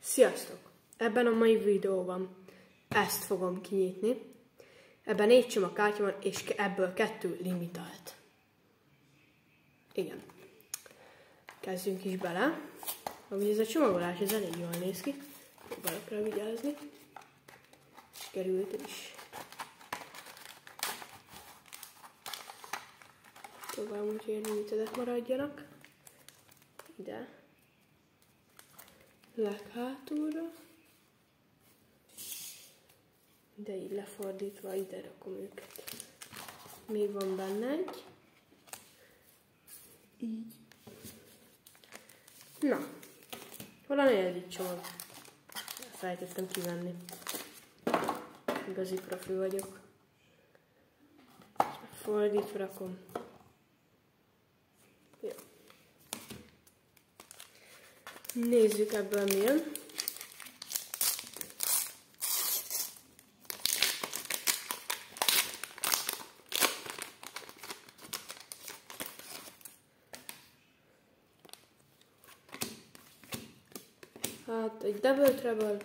Sziasztok! Ebben a mai videóban ezt fogom kinyitni. Ebben 4 csomagkártya van, és ebből 2 limitált. Igen. Kezdjünk is bele. Ahogy ez a csomagolás, ez elég jól néz ki. Próbálok rá vigyázni. Sikerült is. Próbálom úgy, hogy limitedek maradjanak. Ide. Leghátulra. De így lefordítva ide rakom őket. Még van benne egy. Így. Na. Hol a 4. csomag? Felejtettem kivenni. Igazi profi vagyok. Fordítva rakom. Jó. Nézzük ebből milyen. Hát egy Double Trouble,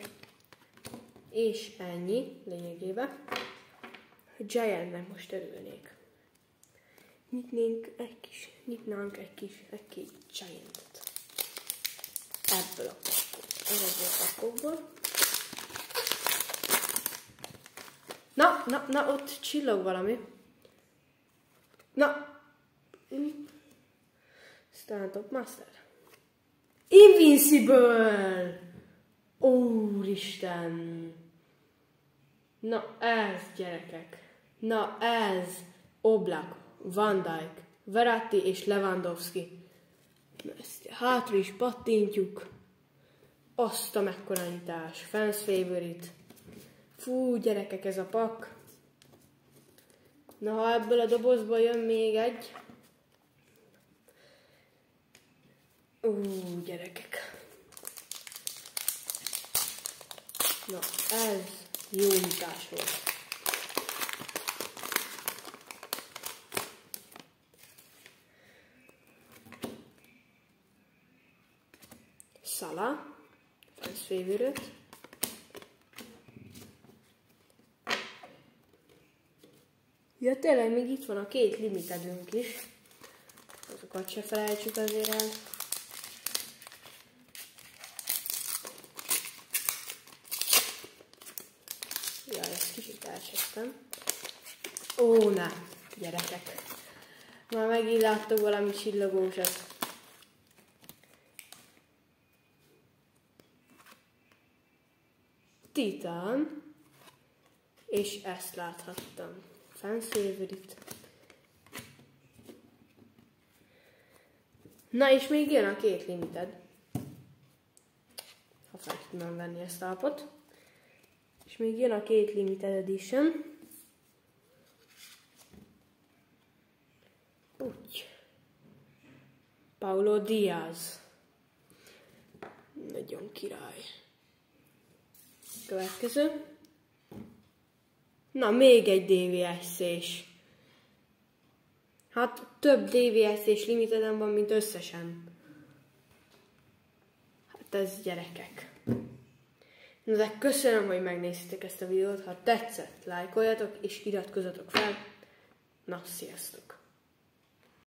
és ennyi lényegében. Giantnek most örülnék. Nyitnánk egy kis Giantet. Ebből a pakokból. Na, ott csillog valami. Na. Aztán Top Master. Invincible! Úristen! Na ez, gyerekek! Na ez! Oblak, Van Dijk, Verratti és Lewandowski. Ezt hátra is pattintjuk. Azt a mekkora nyitás. Fans favorite. Fú, gyerekek, ez a pak. Na, ha ebből a dobozból jön még egy. Gyerekek. Na, ez jó nyitás volt. Salah, fans favorite. Ja, tényleg még itt van a 2 limitedünk is. Azokat se felejtsük azért el. Jaj, ezt kicsit elcsesztem. Ó, nem, gyerekek. Már megint láttok valami csillogósat. Titán. És ezt láthattam. Fans favorite. Na és még jön a 2 limited. Ha fel tudnám venni ezt a lapot. És még jön a 2 limited edition. Úgy. Paulo Diaz. Nagyon király. Következő. Na, még egy DVSC-s. Hát több DVSC-s limiteden van, mint összesen. Hát ez, gyerekek. Na de köszönöm, hogy megnéztétek ezt a videót. Ha tetszett, lájkoljatok és iratkozzatok fel. Na, sziasztok!